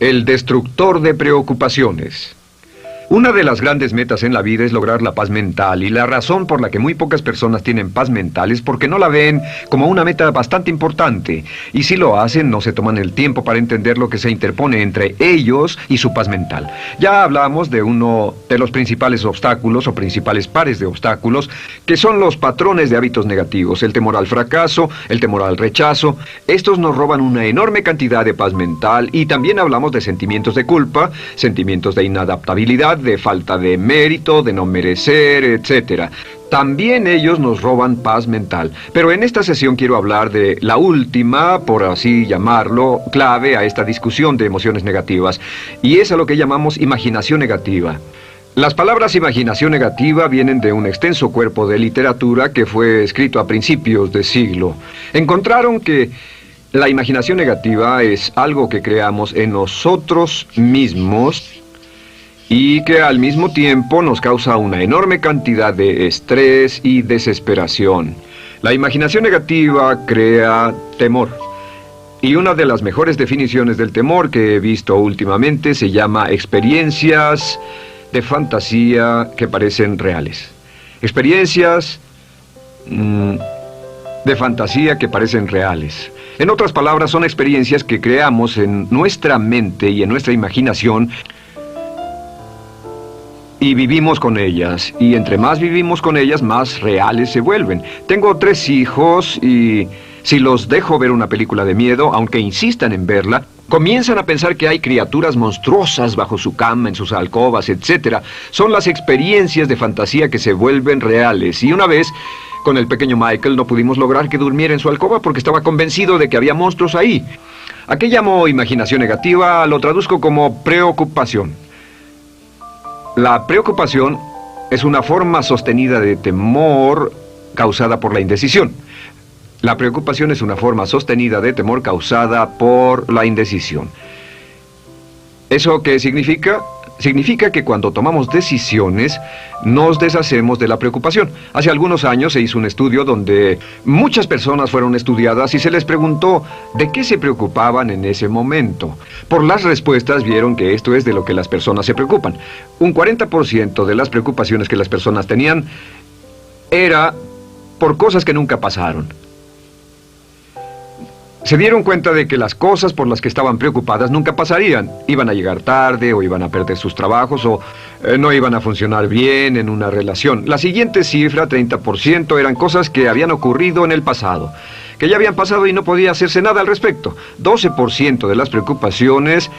El destructor de preocupaciones. Una de las grandes metas en la vida es lograr la paz mental, y la razón por la que muy pocas personas tienen paz mental es porque no la ven como una meta bastante importante, y si lo hacen no se toman el tiempo para entender lo que se interpone entre ellos y su paz mental. Ya hablamos de uno de los principales obstáculos o principales pares de obstáculos, que son los patrones de hábitos negativos, el temor al fracaso, el temor al rechazo. Estos nos roban una enorme cantidad de paz mental, y también hablamos de sentimientos de culpa, sentimientos de inadaptabilidad, de falta de mérito, de no merecer, etc. También ellos nos roban paz mental. Pero en esta sesión quiero hablar de la última, por así llamarlo, clave a esta discusión de emociones negativas, y es a lo que llamamos imaginación negativa. Las palabras imaginación negativa vienen de un extenso cuerpo de literatura que fue escrito a principios de siglo. Encontraron que la imaginación negativa es algo que creamos en nosotros mismos y que al mismo tiempo nos causa una enorme cantidad de estrés y desesperación. La imaginación negativa crea temor. Y una de las mejores definiciones del temor que he visto últimamente se llama experiencias de fantasía que parecen reales. Experiencias de fantasía que parecen reales. En otras palabras, son experiencias que creamos en nuestra mente y en nuestra imaginación, y vivimos con ellas, y entre más vivimos con ellas, más reales se vuelven. Tengo 3 hijos, y si los dejo ver una película de miedo, aunque insistan en verla, comienzan a pensar que hay criaturas monstruosas bajo su cama, en sus alcobas, etc. Son las experiencias de fantasía que se vuelven reales. Y una vez, con el pequeño Michael, no pudimos lograr que durmiera en su alcoba porque estaba convencido de que había monstruos ahí. ¿A qué llamo imaginación negativa? Lo traduzco como preocupación. La preocupación es una forma sostenida de temor causada por la indecisión. La preocupación es una forma sostenida de temor causada por la indecisión. ¿Eso qué significa? Significa que cuando tomamos decisiones, nos deshacemos de la preocupación. Hace algunos años se hizo un estudio donde muchas personas fueron estudiadas y se les preguntó de qué se preocupaban en ese momento. Por las respuestas vieron que esto es de lo que las personas se preocupan. Un 40% de las preocupaciones que las personas tenían era por cosas que nunca pasaron. Se dieron cuenta de que las cosas por las que estaban preocupadas nunca pasarían. Iban a llegar tarde, o iban a perder sus trabajos, o no iban a funcionar bien en una relación. La siguiente cifra, 30%, eran cosas que habían ocurrido en el pasado, que ya habían pasado y no podía hacerse nada al respecto. 12% de las preocupaciones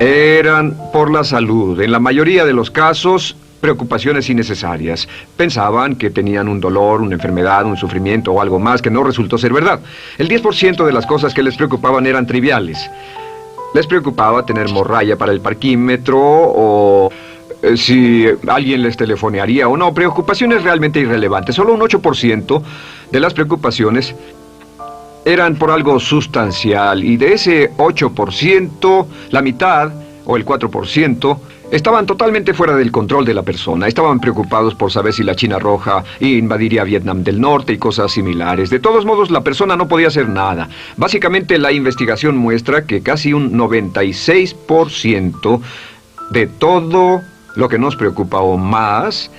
eran por la salud. En la mayoría de los casos, preocupaciones innecesarias. Pensaban que tenían un dolor, una enfermedad, un sufrimiento o algo más que no resultó ser verdad. El 10% de las cosas que les preocupaban eran triviales. Les preocupaba tener morralla para el parquímetro, o si alguien les telefonearía o no. Preocupaciones realmente irrelevantes. Solo un 8% de las preocupaciones eran por algo sustancial, y de ese 8%, la mitad, o el 4%, estaban totalmente fuera del control de la persona. Estaban preocupados por saber si la China Roja invadiría Vietnam del Norte y cosas similares. De todos modos, la persona no podía hacer nada. Básicamente, la investigación muestra que casi un 96% de todo lo que nos preocupa o más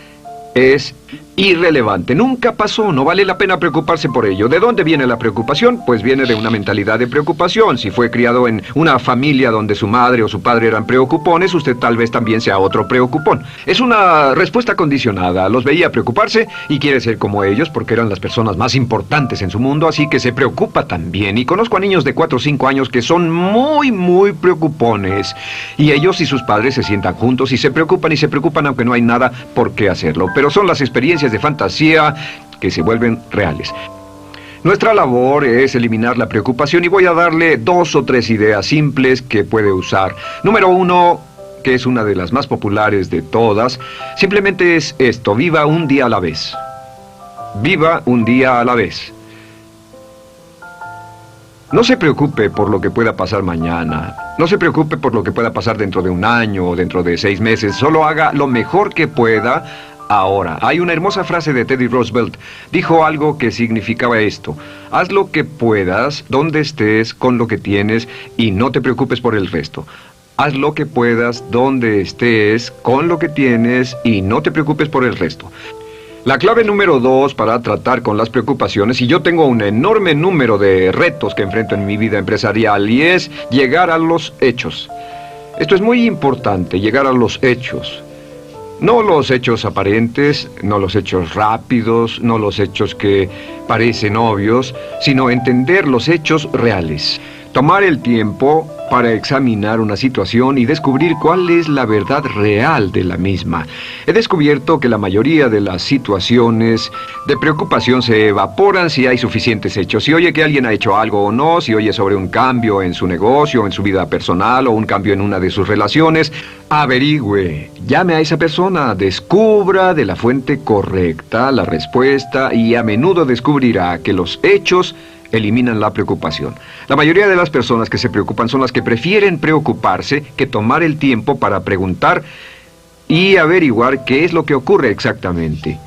es irrelevante. Nunca pasó, no vale la pena preocuparse por ello. ¿De dónde viene la preocupación? Pues viene de una mentalidad de preocupación. Si fue criado en una familia donde su madre o su padre eran preocupones, usted tal vez también sea otro preocupón. Es una respuesta condicionada. Los veía preocuparse y quiere ser como ellos porque eran las personas más importantes en su mundo, así que se preocupa también. Y conozco a niños de 4 o 5 años que son muy preocupones. Y ellos y sus padres se sientan juntos y se preocupan aunque no hay nada por qué hacerlo. Pero son las experiencias de fantasía que se vuelven reales. Nuestra labor es eliminar la preocupación, y voy a darle 2 o 3 ideas simples que puede usar. Número 1, que es una de las más populares de todas, simplemente es esto: viva un día a la vez. Viva un día a la vez. No se preocupe por lo que pueda pasar mañana. No se preocupe por lo que pueda pasar dentro de un año o dentro de 6 meses. Solo haga lo mejor que pueda ahora. Hay una hermosa frase de Teddy Roosevelt. Dijo algo que significaba esto: haz lo que puedas, donde estés, con lo que tienes, y no te preocupes por el resto. Haz lo que puedas, donde estés, con lo que tienes y no te preocupes por el resto. La clave número 2 para tratar con las preocupaciones, y yo tengo un enorme número de retos que enfrento en mi vida empresarial, y es llegar a los hechos. Esto es muy importante, llegar a los hechos. No los hechos aparentes, no los hechos rápidos, no los hechos que parecen obvios, sino entender los hechos reales. Tomar el tiempo para examinar una situación y descubrir cuál es la verdad real de la misma. He descubierto que la mayoría de las situaciones de preocupación se evaporan si hay suficientes hechos. Si oye que alguien ha hecho algo o no, si oye sobre un cambio en su negocio, en su vida personal o un cambio en una de sus relaciones, averigüe, llame a esa persona, descubra de la fuente correcta la respuesta y a menudo descubrirá que los hechos eliminan la preocupación. La mayoría de las personas que se preocupan son las que prefieren preocuparse que tomar el tiempo para preguntar y averiguar qué es lo que ocurre exactamente.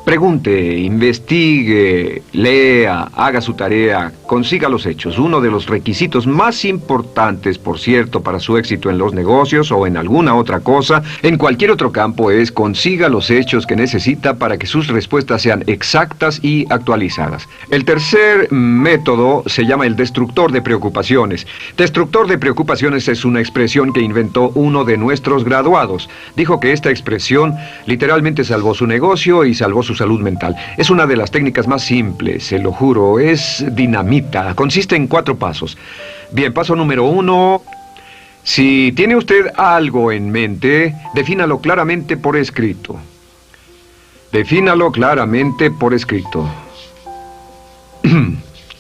Pregunte, investigue, lea, haga su tarea, consiga los hechos. Uno de los requisitos más importantes, por cierto, para su éxito en los negocios o en alguna otra cosa, en cualquier otro campo, es consiga los hechos que necesita para que sus respuestas sean exactas y actualizadas. El tercer método se llama el destructor de preocupaciones. Destructor de preocupaciones es una expresión que inventó uno de nuestros graduados. Dijo que esta expresión literalmente salvó su negocio y salvó su salud mental. Es una de las técnicas más simples, se lo juro, es dinamita. Consiste en 4 pasos. Bien, paso número 1. Si tiene usted algo en mente, defínalo claramente por escrito. Defínalo claramente por escrito.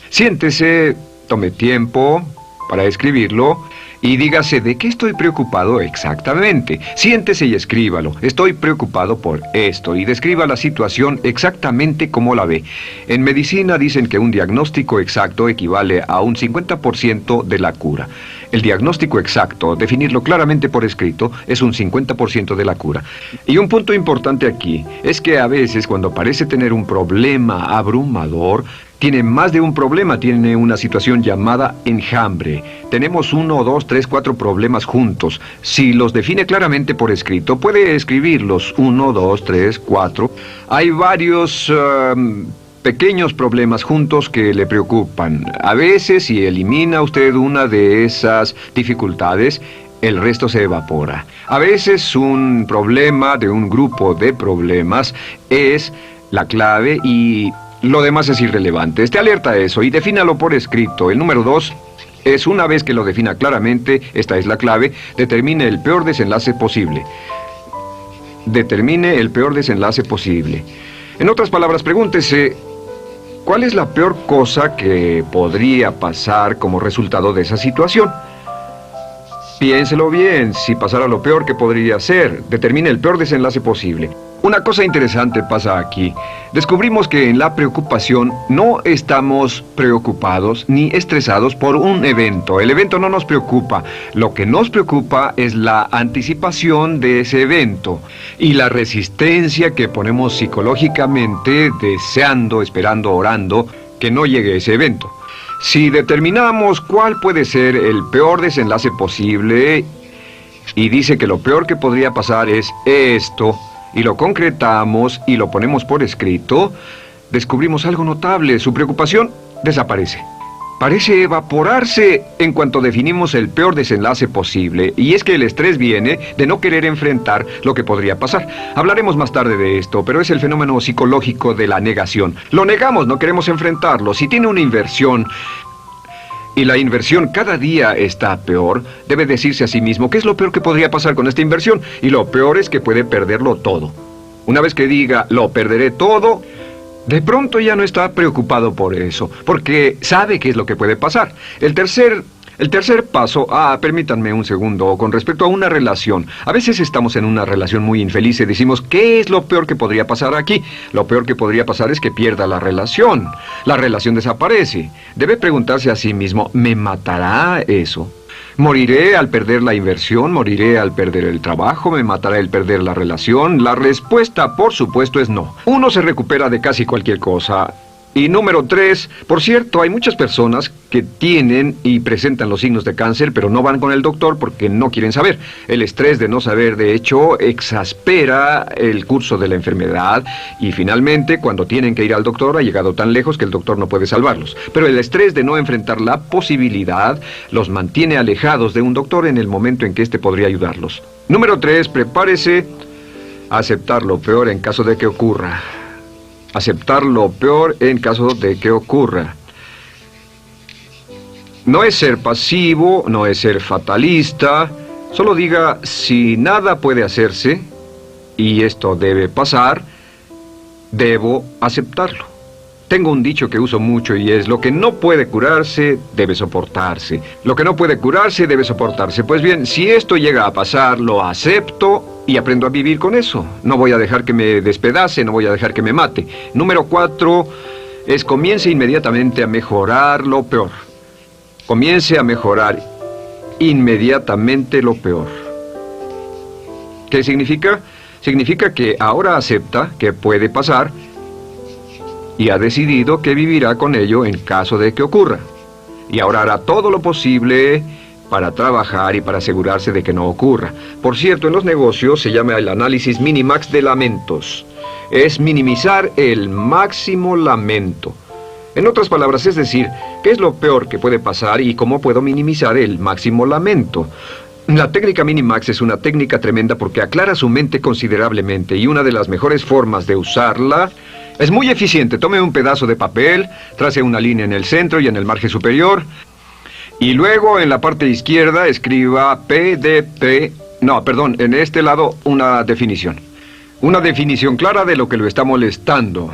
Siéntese, tome tiempo para escribirlo y dígase de qué estoy preocupado exactamente. Siéntese y escríbalo. Estoy preocupado por esto y describa la situación exactamente como la ve. En medicina dicen que un diagnóstico exacto equivale a un 50% de la cura. El diagnóstico exacto, definirlo claramente por escrito, es un 50% de la cura. Y un punto importante aquí es que a veces cuando parece tener un problema abrumador, tiene más de un problema, tiene una situación llamada enjambre. Tenemos 1, 2, 3, 4 problemas juntos. Si los define claramente por escrito, puede escribirlos 1, 2, 3, 4. Hay varios pequeños problemas juntos que le preocupan. A veces, si elimina usted una de esas dificultades, el resto se evapora. A veces un problema de un grupo de problemas es la clave y lo demás es irrelevante. Esté alerta a eso y defínalo por escrito. El número 2 es, una vez que lo defina claramente, esta es la clave, determine el peor desenlace posible. Determine el peor desenlace posible. En otras palabras, pregúntese, ¿cuál es la peor cosa que podría pasar como resultado de esa situación? Piénselo bien, si pasara lo peor que podría ser, determine el peor desenlace posible. Una cosa interesante pasa aquí. Descubrimos que en la preocupación no estamos preocupados ni estresados por un evento. El evento no nos preocupa. Lo que nos preocupa es la anticipación de ese evento y la resistencia que ponemos psicológicamente deseando, esperando, orando que no llegue ese evento. Si determinamos cuál puede ser el peor desenlace posible y dice que lo peor que podría pasar es esto, y lo concretamos y lo ponemos por escrito, descubrimos algo notable. Su preocupación desaparece. Parece evaporarse en cuanto definimos el peor desenlace posible, y es que el estrés viene de no querer enfrentar lo que podría pasar. Hablaremos más tarde de esto, pero es el fenómeno psicológico de la negación. Lo negamos, no queremos enfrentarlo. Si tiene una inversión y la inversión cada día está peor, debe decirse a sí mismo qué es lo peor que podría pasar con esta inversión, y lo peor es que puede perderlo todo. Una vez que diga, lo perderé todo, de pronto ya no está preocupado por eso, porque sabe qué es lo que puede pasar. El tercer paso, permítanme un segundo, con respecto a una relación. A veces estamos en una relación muy infeliz y decimos, ¿qué es lo peor que podría pasar aquí? Lo peor que podría pasar es que pierda la relación. La relación desaparece. Debe preguntarse a sí mismo, ¿me matará eso? ¿Moriré al perder la inversión? ¿Moriré al perder el trabajo? ¿Me matará el perder la relación? La respuesta, por supuesto, es no. Uno se recupera de casi cualquier cosa. Y número 3, por cierto, hay muchas personas que tienen y presentan los signos de cáncer, pero no van con el doctor porque no quieren saber. El estrés de no saber, de hecho, exaspera el curso de la enfermedad y finalmente, cuando tienen que ir al doctor, ha llegado tan lejos que el doctor no puede salvarlos. Pero el estrés de no enfrentar la posibilidad los mantiene alejados de un doctor en el momento en que éste podría ayudarlos. Número 3, prepárese a aceptar lo peor en caso de que ocurra. Aceptar lo peor en caso de que ocurra. No es ser pasivo, no es ser fatalista. Solo diga, si nada puede hacerse, y esto debe pasar, debo aceptarlo. Tengo un dicho que uso mucho y es, lo que no puede curarse, debe soportarse. Lo que no puede curarse, debe soportarse. Pues bien, si esto llega a pasar, lo acepto y aprendo a vivir con eso. No voy a dejar que me despedace, no voy a dejar que me mate. Número 4 es comience inmediatamente a mejorar lo peor. Comience a mejorar inmediatamente lo peor. ¿Qué significa? Significa que ahora acepta que puede pasar y ha decidido que vivirá con ello en caso de que ocurra. Y ahora hará todo lo posible para trabajar y para asegurarse de que no ocurra. Por cierto, en los negocios se llama el análisis minimax de lamentos. Es minimizar el máximo lamento. En otras palabras, es decir, ¿qué es lo peor que puede pasar y cómo puedo minimizar el máximo lamento? La técnica Minimax es una técnica tremenda porque aclara su mente considerablemente y una de las mejores formas de usarla es muy eficiente. Tome un pedazo de papel, trace una línea en el centro y en el margen superior y luego en la parte izquierda escriba PDP, en este lado una definición. Una definición clara de lo que lo está molestando.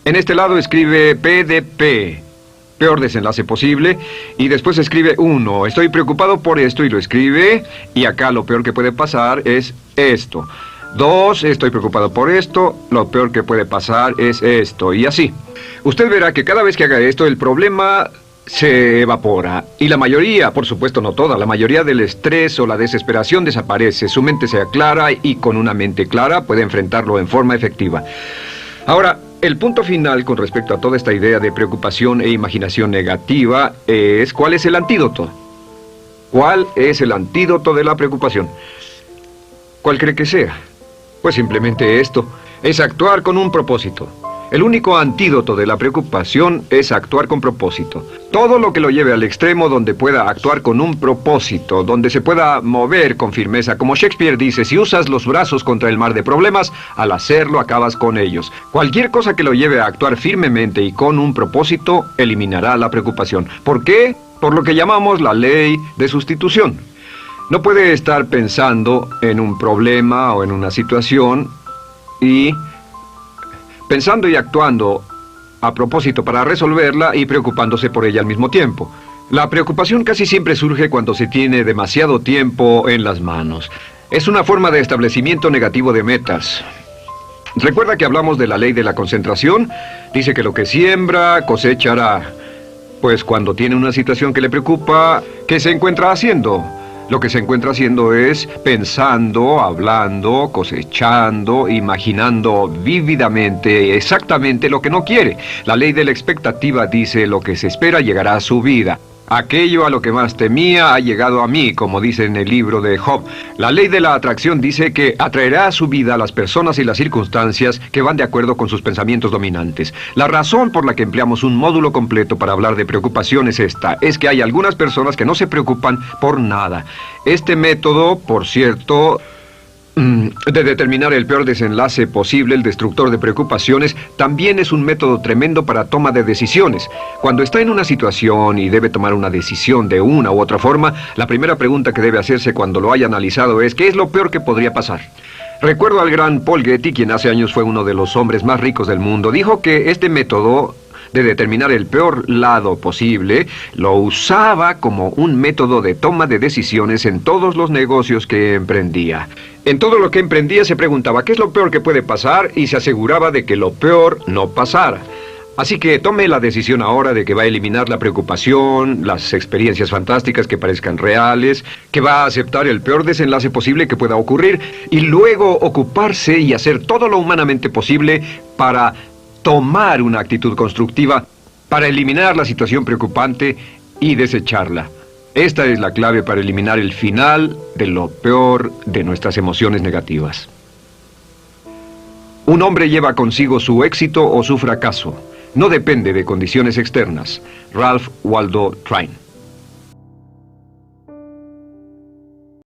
En este lado escribe PDP. Peor desenlace posible, y después escribe 1, estoy preocupado por esto, y lo escribe, y acá lo peor que puede pasar es esto. 2, estoy preocupado por esto, lo peor que puede pasar es esto, y así. Usted verá que cada vez que haga esto, el problema se evapora, y la mayoría, por supuesto no toda, la mayoría del estrés o la desesperación desaparece, su mente se aclara, y con una mente clara puede enfrentarlo en forma efectiva. Ahora, el punto final con respecto a toda esta idea de preocupación e imaginación negativa es ¿cuál es el antídoto? ¿Cuál es el antídoto de la preocupación? ¿Cuál cree que sea? Pues simplemente esto, es actuar con un propósito. El único antídoto de la preocupación es actuar con propósito. Todo lo que lo lleve al extremo donde pueda actuar con un propósito, donde se pueda mover con firmeza. Como Shakespeare dice, si usas los brazos contra el mar de problemas, al hacerlo acabas con ellos. Cualquier cosa que lo lleve a actuar firmemente y con un propósito, eliminará la preocupación. ¿Por qué? Por lo que llamamos la ley de sustitución. No puede estar pensando en un problema o en una situación y pensando y actuando a propósito para resolverla y preocupándose por ella al mismo tiempo. La preocupación casi siempre surge cuando se tiene demasiado tiempo en las manos. Es una forma de establecimiento negativo de metas. ¿Recuerda que hablamos de la ley de la concentración? Dice que lo que siembra, cosechará. Pues cuando tiene una situación que le preocupa, ¿qué se encuentra haciendo? Lo que se encuentra haciendo es pensando, hablando, cosechando, imaginando vívidamente exactamente lo que no quiere. La ley de la expectativa dice lo que se espera llegará a su vida. Aquello a lo que más temía ha llegado a mí, como dice en el libro de Job. La ley de la atracción dice que atraerá a su vida a las personas y las circunstancias que van de acuerdo con sus pensamientos dominantes. La razón por la que empleamos un módulo completo para hablar de preocupación es esta, es que hay algunas personas que no se preocupan por nada. Este método, por cierto, de determinar el peor desenlace posible, el destructor de preocupaciones, también es un método tremendo para toma de decisiones. Cuando está en una situación y debe tomar una decisión de una u otra forma, la primera pregunta que debe hacerse cuando lo haya analizado es ¿qué es lo peor que podría pasar? Recuerdo al gran Paul Getty, quien hace años fue uno de los hombres más ricos del mundo, dijo que este método de determinar el peor lado posible, lo usaba como un método de toma de decisiones en todos los negocios que emprendía. En todo lo que emprendía se preguntaba ¿qué es lo peor que puede pasar? Y se aseguraba de que lo peor no pasara. Así que tome la decisión ahora de que va a eliminar la preocupación, las experiencias fantásticas que parezcan reales, que va a aceptar el peor desenlace posible que pueda ocurrir y luego ocuparse y hacer todo lo humanamente posible para tomar una actitud constructiva para eliminar la situación preocupante y desecharla. Esta es la clave para eliminar el final de lo peor de nuestras emociones negativas. Un hombre lleva consigo su éxito o su fracaso. No depende de condiciones externas. Ralph Waldo Trine.